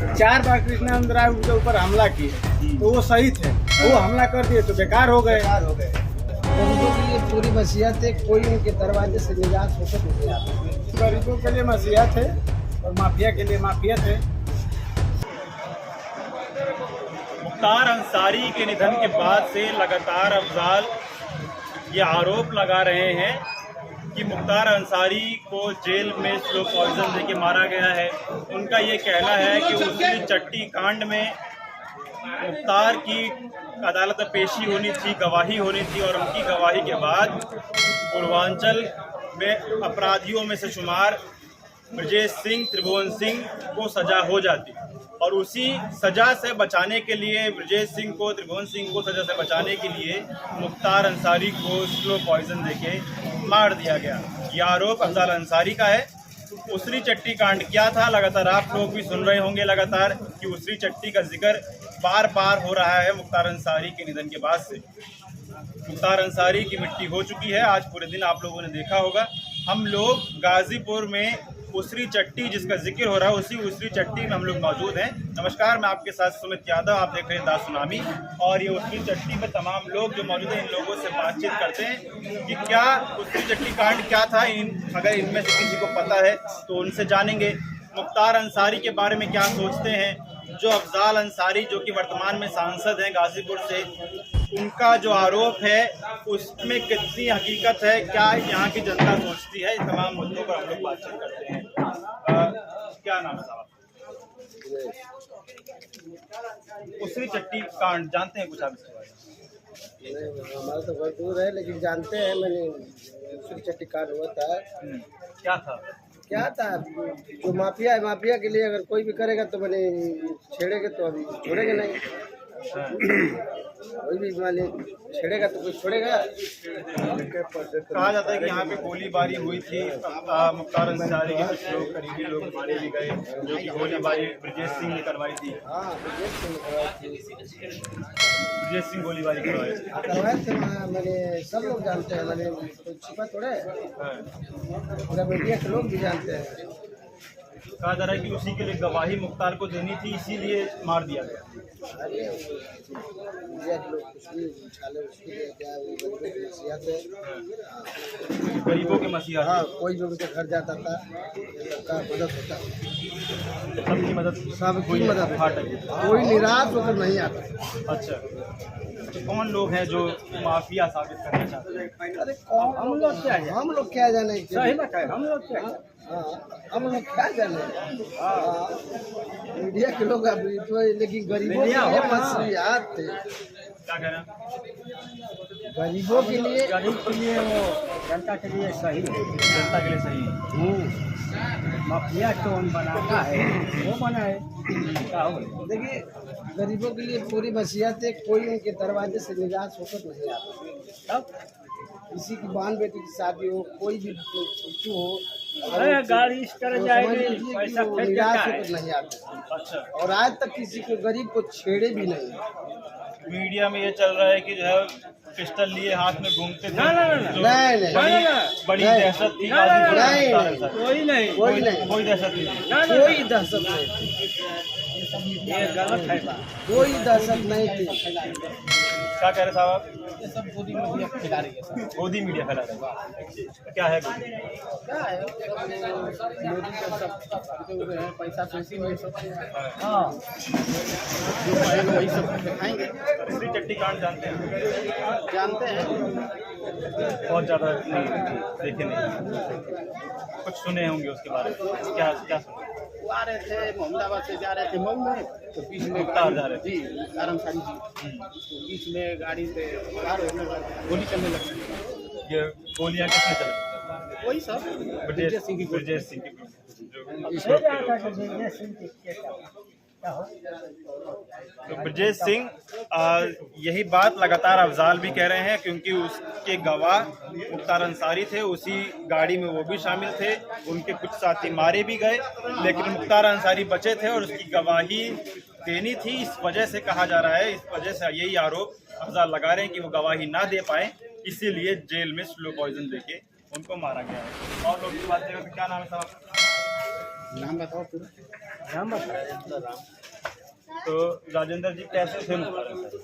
4 बार कृष्णानंद राय उनके ऊपर हमला किए तो वो सही थे, वो हमला कर दिए तो बेकार हो गए। गरीबों के लिए पूरी वसीयत है, कोई उनके दरवाजे से निजात होकर नहीं आता। गरीबों के लिए मसीहत है और माफिया के लिए माफियत है। मुख्तार अंसारी के निधन के बाद से लगातार अफजाल ये आरोप लगा रहे हैं कि मुख्तार अंसारी को जेल में स्लो पॉइजन देके मारा गया है। उनका ये कहना है कि उसी चट्टी कांड में मुख्तार की अदालत में पेशी होनी थी, गवाही होनी थी और उनकी गवाही के बाद पूर्वांचल में अपराधियों में से शुमार ब्रजेश सिंह, त्रिभुवन सिंह को सजा हो जाती और उसी सजा से बचाने के लिए ब्रजेश सिंह को, त्रिभुवन सिंह को सजा से बचाने के लिए मुख्तार अंसारी को स्लो पॉइजन देके मार दिया गया। यह आरोप अफजाल अंसारी का है। उसरी चट्टी कांड क्या था, लगातार आप लोग भी सुन रहे होंगे लगातार कि उसरी चट्टी का जिक्र बार बार हो रहा है मुख्तार अंसारी के निधन के बाद से। मुख्तार अंसारी की मिट्टी हो चुकी है। आज पूरे दिन आप लोगों ने देखा होगा, हम लोग गाजीपुर में उसरी चट्टी जिसका जिक्र हो रहा है उसी उसरी चट्टी में हम लोग मौजूद हैं। नमस्कार, मैं आपके साथ सुमित यादव, आप देख रहे हैं दा सुनामी। और ये उसरी चट्टी में तमाम लोग जो मौजूद हैं इन लोगों से बातचीत करते हैं कि क्या उसरी चट्टी कांड क्या था, अगर इनमें से किसी को पता है तो उनसे जानेंगे मुख्तार अंसारी के बारे में क्या सोचते हैं। जो अफजाल अंसारी जो कि वर्तमान में सांसद हैं गाजीपुर से, उनका जो आरोप है उसमें कितनी हकीकत है, क्या यहाँ की जनता सोचती है, इन तमाम मुद्दों पर हम लोग बातचीत करते हैं। क्या नाम है साहब? उसरी चट्टी कांड जानते हैं कुछ आप इसके बारे में? हमारा तो बहुत दूर है लेकिन जानते हैं। मैंने उसरी चट्टी कांड हुआ था। क्या था, जो माफिया है, माफिया के लिए अगर कोई भी करेगा तो मैंने छेड़ेगा तो अभी छोड़ेगा नहीं। कोई भी माने छेड़ेगा तो कोई छोड़ेगा। कहा जाता है कि यहाँ पे गोलीबारी हुई थी, मुख्तार अंसारी के कुछ लोग, करीबी लोग मारे भी गए, जो कि गोलीबारी ब्रजेश सिंह ने करवाई थी। हाँ, ब्रजेश सिंह गोलीबारी करवाए थे। मैंने सब लोग जानते हैं, मैंने कोई छिपा थोड़ा है, पूरा मीडिया के लोग भी जानते हैं। कहा जा रहा है कि उसी के लिए गवाही मुख्तार को देनी थी, इसीलिए मार दिया गया। अरे मीडिया के लोग कुछ भी उछाले, उसके लिए क्या, वो गरीबों की नसीहत है। गरीबों के मसीहा। हाँ, कोई भी उनके घर जाता था, सबका मदद होता, सबकी मदद, सबकी मदद कोई निराश होकर नहीं आता। अच्छा, तो कौन लोग हैं जो माफिया साबित करना चाहते हैं? अरे कौन, हम लोग क्या जाने, सही बात है, हम लोग क्या, हम लोग क्या जाने। मीडिया के लोग अभी तो, लेकिन गरीबों के लिए मसलियात थे। क्या कह रहे हैं? गरीबों के लिए, गरीब के लिए, वो जनता के लिए सही है, जनता के लिए सही है। माफिया तो हम बनाता है वो बनाए। देखिए गरीबों के लिए पूरी वसीयत है, कोई उनके दरवाजे से निजात होकर नहीं आता। तब किसी की बहन बेटी की शादी हो, कोई भी छुट्टी हो, गाड़ी इस तरह जाएगी, पैसा निराश होकर नहीं आता। अच्छा, और आज तक किसी को गरीब को छेड़े भी नहीं। मीडिया में ये चल रहा है कि जो है पिस्टल लिए हाथ में घूमते थे। नहीं, बड़ी नहीं, दहशत थी। नहीं, कोई नहीं, कोई नहीं, कोई दहशत नहीं। कोई दहशत नहीं थी, ये गलत है बात। कोई दहशत नहीं थी। क्या कह रहे साहब आप? ये सब गोदी मीडिया फैला रही है। गोदी मीडिया फैला रहा है। क्या है गोदी? क्या है, मोदी को सब जीते हुए हैं, पैसा पैसी में सब। हाँ, वही सब दिखाएंगे। उसरी चट्टी कांड जानते हैं? जानते हैं, बहुत ज़्यादा नहीं देखे, नहीं कुछ सुने होंगे उसके बारे में। क्या क्या सुने? वो आ रहे थे मोहम्मदाबाद से, जा रहे थे मऊ में, तो बीच में मुख्तार जा रहे थे। जी, मुख्तार जी, तो बीच में गाड़ी से सवार होने लगे, गोली चलने लगी। ये गोलियाँ किसने चलाई? वही सब ब्रजेश सिंह की। तो ब्रजेश सिंह, यही बात लगातार अफजाल भी कह रहे हैं क्योंकि उसके गवाह मुख्तार अंसारी थे, उसी गाड़ी में वो भी शामिल थे। उनके कुछ साथी मारे भी गए लेकिन मुख्तार अंसारी बचे थे और उसकी गवाही देनी थी। इस वजह से कहा जा रहा है, इस वजह से यही आरोप अफजाल लगा रहे हैं कि वो गवाही ना दे पाए, इसीलिए जेल में स्लो पॉइजन देके उनको मारा गया है। और लोग की बात करें तो क्या नाम है साहब? नाम बताओ पूरा। नाम बताओ। तो राजेंद्र जी कैसे थे मुख्तार अंसारी?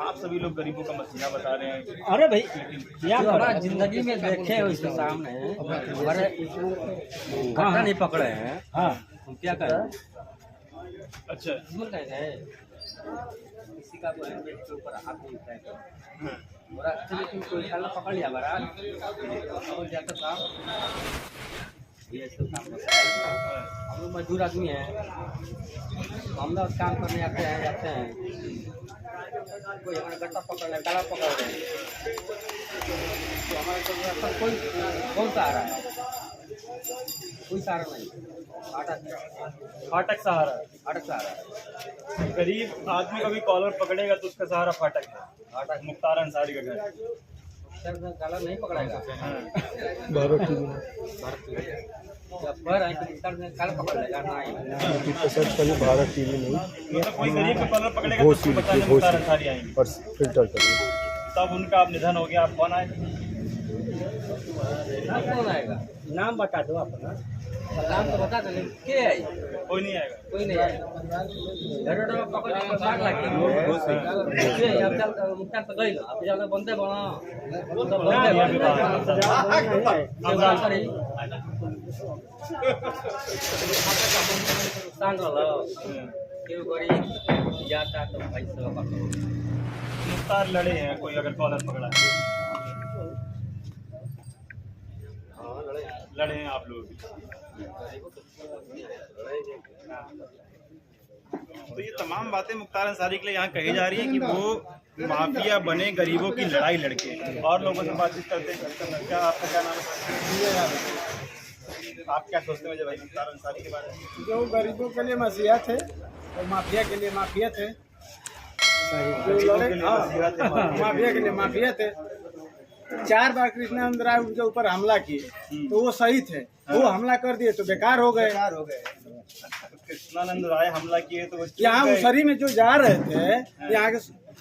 आप सभी लोग गरीबों का मसीहा बता रहे हैं। अरे भाई क्या हमारा जिंदगी में देखे उसके सामने हमारे घाटा नहीं पकड़े हैं। हाँ हम क्या करें? अच्छा, दुश्मन कह गए किसी का बहन बेट के ऊपर हाथ नहीं उठाएगा और अच्छे लेकिन कोई काला पकड़ लिया बरा और जाकर काम ये सब काम करते हैं। हम लोग मजदूर आदमी हैं, हम लोग काम करने आते हैं जाते हैं, कोई हमारा गट्टा पकड़ ले काला पकड़ रहे तो हमारे को रास्ता कोई कौन सा आ रहा है? कोई सहारा नहीं। फाटक सहारा। फाटक सहारा है। गरीब आदमी का भी कॉलर पकड़ेगा तो उसका सहारा फाटक है। फाटक मुख्तार अंसारी का घर। सर काला नहीं पकड़ेगा। भारत जब पर है तो सर ने काला पकड़ लेगा नहीं। सर्च करिए भारत टीवी नहीं मतलब कोई गरीब का कॉलर पकड़ेगा तो उसको बताने मुख्तार अंसारी आएंगे। और फिल्टर करिए। तब उनका अब निधन हो गया, आप कौन आए? कौन आएगा? नाम बता दो अपना। नाम तो बता दो के आई? कोई नहीं आएगा। कोई नहीं आएगा। घर में पकड़ के मार लगे ये अब चल मुख्तार तो गई ना अब ज्यादा बनते बना तो बनते सांग लो क्यों गरीब जाता तो भाई सब मुख्तार लड़े हैं, कोई अगर कॉलर पकड़ा है? लड़े हैं आप लोग भी। तो ये तमाम बातें मुख्तार अंसारी के लिए यहाँ कही जा रही है कि वो माफिया बने गरीबों की लड़ाई लड़के। और लोगों से बातचीत करते हैं। क्या आपका क्या नाम है? आप क्या सोचते हैं भाई मुख्तार अंसारी के बारे में? जो गरीबों के लिए मसीहा थे और माफिया के लिए माफिया थे। माफिया के लिए माफिया थे। 4 बार कृष्णानंद राय उनके ऊपर हमला किए तो वो सही थे, वो हमला कर दिए तो बेकार हो गए। कृष्णानंद राय हमला किए तो यहाँ उसरी में जो जा रहे थे, यहाँ के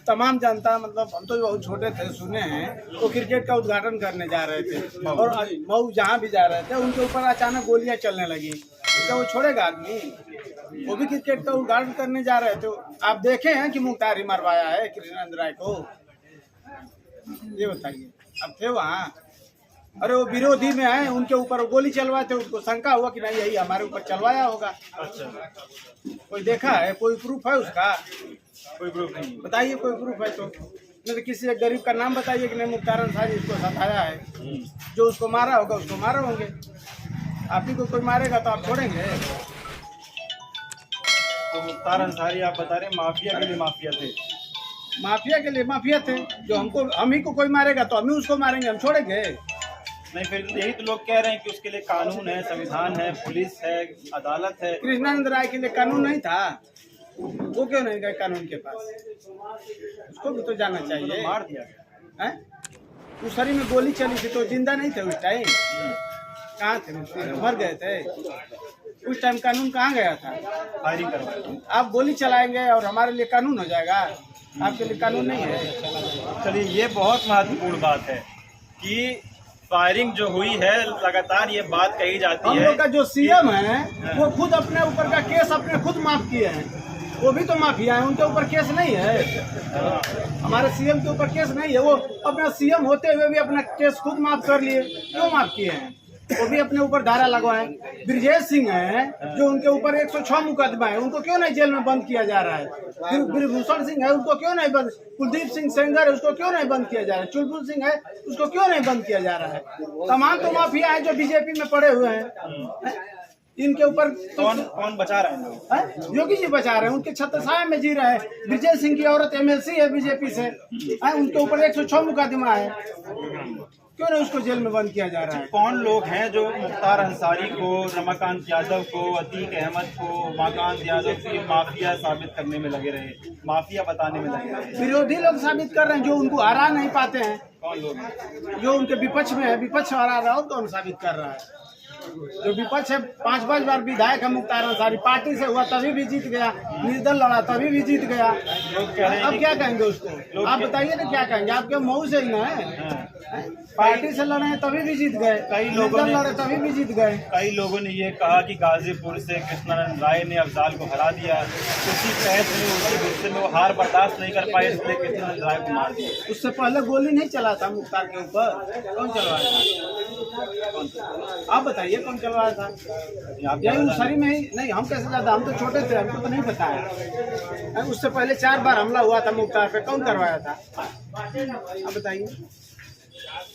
तमाम जनता, मतलब हम तो बहुत छोटे थे सुने हैं, वो क्रिकेट का उद्घाटन करने जा रहे थे और मऊ जहाँ भी जा रहे थे उनके ऊपर अचानक गोलियां चलने लगी। क्या वो छोड़ेगा आदमी? वो भी क्रिकेट का उद्घाटन करने जा रहे थे। आप देखे हैं कि मुख्तार ही मरवाया है कृष्णानंद राय को? ये बताइए। अब थे वहाँ, अरे वो विरोधी में है, उनके ऊपर गोली चलवाए थे, उनको शंका हुआ कि नहीं यही हमारे ऊपर चलवाया होगा। अच्छा, कोई देखा है? कोई प्रूफ है उसका? कोई प्रूफ नहीं। बताइए कोई प्रूफ है तो। नहीं तो किसी एक गरीब का नाम बताइए कि नहीं मुख्तार अंसारी इसको सताया है। जो उसको मारा होगा उसको मारे होंगे। आप ही को कोई मारेगा तो आप छोड़ेंगे? तो मुख्तार अंसारी आप बता रहे माफिया के लिए माफिया थे। माफिया के लिए माफिया थे। जो हमको, हम ही को कोई मारेगा तो हम ही उसको मारेंगे, हम छोड़ेंगे? नहीं, फिर यही तो लोग कह रहे हैं कि उसके लिए कानून है, संविधान है, पुलिस है, अदालत है। कृष्णानंद राय के लिए कानून नहीं था? वो क्यों नहीं गए कानून के पास? उसको भी तो जाना चाहिए। मार दिया गया हैं? उस शरीर में गोली चली थी तो जिंदा नहीं थे उस टाइम? कहाँ थे? मर गए थे उस टाइम। कानून कहाँ गया था? फायरिंग करवाई। आप गोली चलाएंगे और हमारे लिए कानून हो जाएगा? आपके लिए कानून नहीं है। चलिए, ये बहुत महत्वपूर्ण बात है कि फायरिंग जो हुई है, लगातार ये बात कही जाती हम है। लोग का जो सीएम है वो खुद अपने ऊपर का केस अपने खुद माफ किए हैं। वो भी तो माफिया है, उनके ऊपर केस नहीं है। हमारे सीएम के ऊपर केस नहीं है। वो अपना सीएम होते हुए भी अपना केस खुद माफ कर लिए। क्यों माफ किए हैं? वो भी अपने ऊपर धारा लगवाए। ब्रिजेश सिंह है जो उनके ऊपर 106 मुकदमा है, उनको क्यों नहीं जेल में बंद किया जा रहा है? ब्रिभूषण सिंह है, उसको क्यों नहीं बंद? कुलदीप सिंह सेंगर है, उसको क्यों नहीं बंद किया जा रहा है? चुलबुल सिंह है, उसको क्यों नहीं बंद किया जा रहा है? तमाम तो माफिया है जो बीजेपी में पड़े हुए हैं। इनके ऊपर कौन बचा रहा है लोग? योगी जी बचा रहे हैं, उनके छत्रछाया में जी रहे हैं। विजय सिंह की औरत एमएलसी है बीजेपी से, उनके ऊपर 106 मुकदमा है। क्यों नहीं उसको जेल में बंद किया जा रहा है? कौन लोग हैं जो मुख्तार अंसारी को, रमाकांत यादव को, अतीक अहमद को, उमाकांत यादव को ये माफिया साबित करने में लगे रहे, माफिया बताने में लगे रहे? विरोधी लोग साबित कर रहे हैं, जो उनको हरा नहीं पाते हैं। कौन लोग हैं? जो उनके विपक्ष में है, विपक्ष हरा रहा हो कौन साबित कर रहा है? जो विपक्ष है, 5-5 बार विधायक है मुख्तार अंसारी, पार्टी से हुआ तभी भी जीत गया, निर्दल लड़ा तभी भी जीत गया। लोग कह रहे हैं अब क्या कहेंगे उसको? आप बताइए ना क्या कहेंगे? आपके मऊ से ही ना है। पार्टी से लड़े हैं तभी भी जीत गए, कई लोगों ने लड़े तभी भी जीत गए। कई लोगों ने ये कहा कि गाजीपुर से कृष्णानंद राय ने अफजाल को हरा दिया, उसी तहत में उसी गुस्से में वो हार बर्दाश्त नहीं कर पाए, इसलिए कृष्णानंद राय को मार दिया। उससे पहले गोली नहीं चला था मुख्तार के ऊपर, कौन चलवाया था? आप बताइए कौन चलवाया था? यही उसारी में ही नहीं, हम कैसे ज्यादा, हम तो छोटे थे, हमको तो नहीं पता है। उससे पहले 4 बार हमला हुआ था मुख्तार पे, कौन करवाया था? आप बताइए।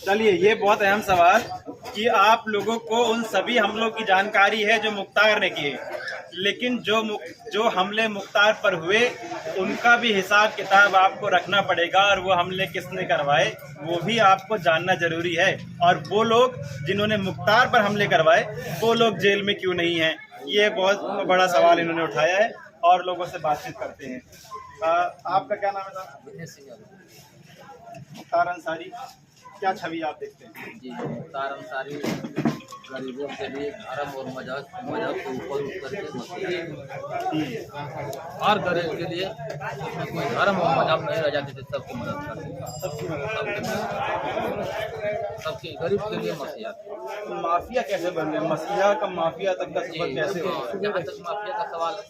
चलिए, ये बहुत अहम सवाल कि आप लोगों को उन सभी हमलों की जानकारी है जो मुख्तार ने किए, लेकिन जो हमले मुख्तार पर हुए उनका भी हिसाब किताब आपको रखना पड़ेगा, और वो हमले किसने करवाए वो भी आपको जानना जरूरी है। और वो लोग जिन्होंने मुख्तार पर हमले करवाए वो लोग जेल में क्यों नहीं हैं, ये बहुत बड़ा सवाल इन्होंने उठाया है और लोगों से बातचीत करते हैं। आपका क्या नाम है साहब? मुख्तार अंसारी, क्या छवि आप देखते हैं? जी, मुख्तार अंसारी गरीबों के लिए धर्म और मजहब के ऊपर उठ करके मसीहा, हर गरीब के लिए उसमें कोई धर्म और मजहब नहीं रह जाते थे, सबकी मदद करते, सबके गरीब के लिए मसीहा। तो माफिया कैसे बन गए? मसीहा का माफिया तक का सफर कैसे हुआ? जहाँ तक माफिया का सवाल है,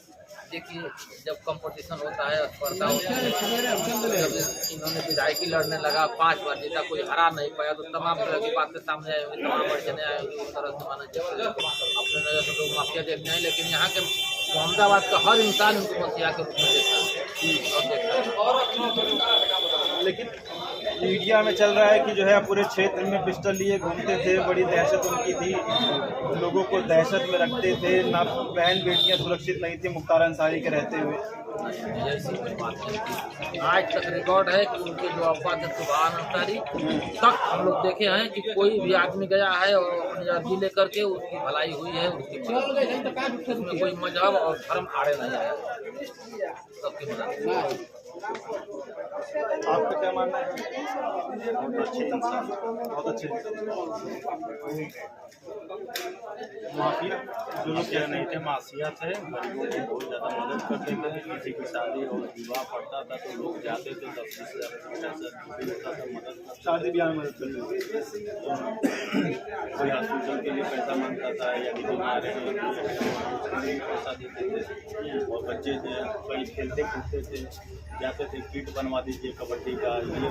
देखिए जब कंपटीशन होता है, स्पर्धा होती है, जब इन्होंने विधायकी लड़ने लगा 5 बार जीता, कोई हरा नहीं पाया, तो तमाम तरह की बातें सामने आई होंगी, तमाम अड़चने आई होंगी, उस तरह से माना जाए अपने नजर से लोग माफिया देखने आए, लेकिन यहाँ के अहमदाबाद का हर इंसान उनको मसीहा के रूप में देखता है। लेकिन मीडिया में चल रहा है कि जो है पूरे क्षेत्र में पिस्टल लिए घूमते थे, बड़ी दहशत उनकी थी, लोगों को दहशत में रखते थे, ना बहन बेटियां सुरक्षित नहीं थी मुख्तार अंसारी के रहते हुए। ऐसी कोई बात नहीं। आज तक रिकॉर्ड है कि उनके जो अफवाह थे सुभान अंसारी तक हम लोग देखे हैं कि कोई भी आदमी गया है और अपनी अर्जी लेकर के उसकी भलाई हुई है, उसमें कोई मजहब और धर्म आड़े नहीं आया, सबकी मदद। आपका क्या मानना है? बहुत अच्छे इंसान, बहुत अच्छे माफिया जो लोग कह नहीं थे माफिया थे, गरीबों की बहुत ज़्यादा मदद करते थे। किसी की शादी और विवाह पड़ता था तो लोग जाते थे, 10-20 हज़ार होता था, मदद शादी ब्याह में मदद करते थे। कोई हॉस्पिटल के लिए पैसा मांगता था या किसी बीमार है पैसा देते थे, और बच्चे थे कहीं खेलते कूदते थे, जाते थे किट बनवा दीजिए कबड्डी का, ये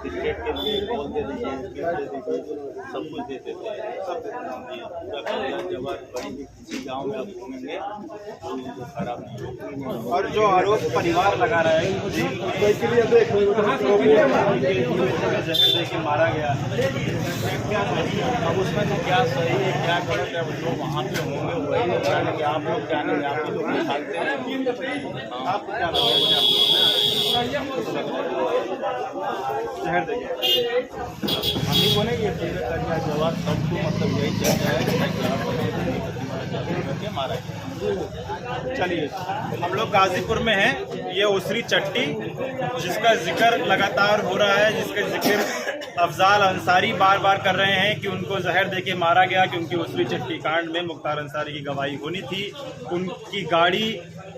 क्रिकेट के लिए बॉल दे दीजिए, किट दे दीजिए, सब कुछ देते थे। सब पूरा कल्याण जवाब कहीं किसी गाँव में आप घूमेंगे तो उनको खराब नहीं होगी। और जो आरोप परिवार लगा रहा है जहर दे के मारा गया, अब उसमें तो क्या सही है क्या गलत है, जो वहाँ पे होंगे वही जानेंगे, आप लोग जानेंगे, आप लोग निकालते हैं। आपको क्या लगता है? हम ही बोले ये जवाब सबको मतलब यही चाहिए है मारा गया। चलिए, हम लोग गाजीपुर में हैं, ये उसरी चट्टी जिसका जिक्र लगातार हो रहा है, जिसका जिक्र अफजाल अंसारी बार बार कर रहे हैं कि उनको जहर देके मारा गया, क्योंकि उसरी चट्टी कांड में मुख्तार अंसारी की गवाही होनी थी। उनकी गाड़ी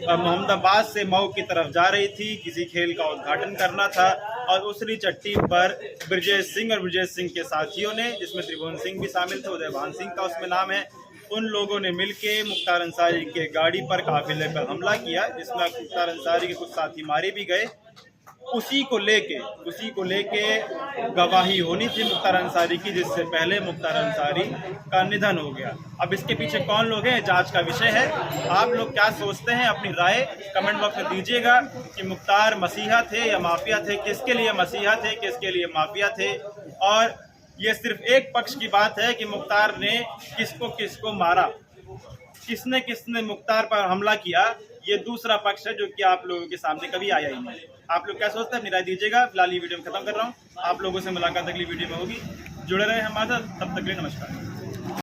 मोहम्मदाबाद से मऊ की तरफ जा रही थी, किसी खेल का उद्घाटन करना था, और उसरी चट्टी पर ब्रजेश सिंह और ब्रजेश सिंह के साथियों ने, जिसमें त्रिभुवन सिंह भी शामिल थे, उदयभान सिंह का उसमें नाम है, उन लोगों ने मिलके मुख्तार अंसारी के गाड़ी पर काफिले पर हमला किया, जिसमें मुख्तार अंसारी के कुछ साथी मारे भी गए। उसी को लेके गवाही होनी थी मुख्तार अंसारी की, जिससे पहले मुख्तार अंसारी का निधन हो गया। अब इसके पीछे कौन लोग हैं, जांच का विषय है। आप लोग क्या सोचते हैं, अपनी राय कमेंट बॉक्स में दीजिएगा कि मुख्तार मसीहा थे या माफिया थे, किसके लिए मसीहा थे, किसके लिए माफिया थे। और ये सिर्फ एक पक्ष की बात है कि मुख्तार ने किसको मारा, किसने मुख्तार पर हमला किया, ये दूसरा पक्ष है जो कि आप लोगों के सामने कभी आया ही नहीं। आप लोग क्या सोचते हैं, अपनी राय दीजिएगा। फिलहाल ये वीडियो में खत्म कर रहा हूँ, आप लोगों से मुलाकात अगली वीडियो में होगी। जुड़े रहे हमारे साथ, तब तक के लिए नमस्कार।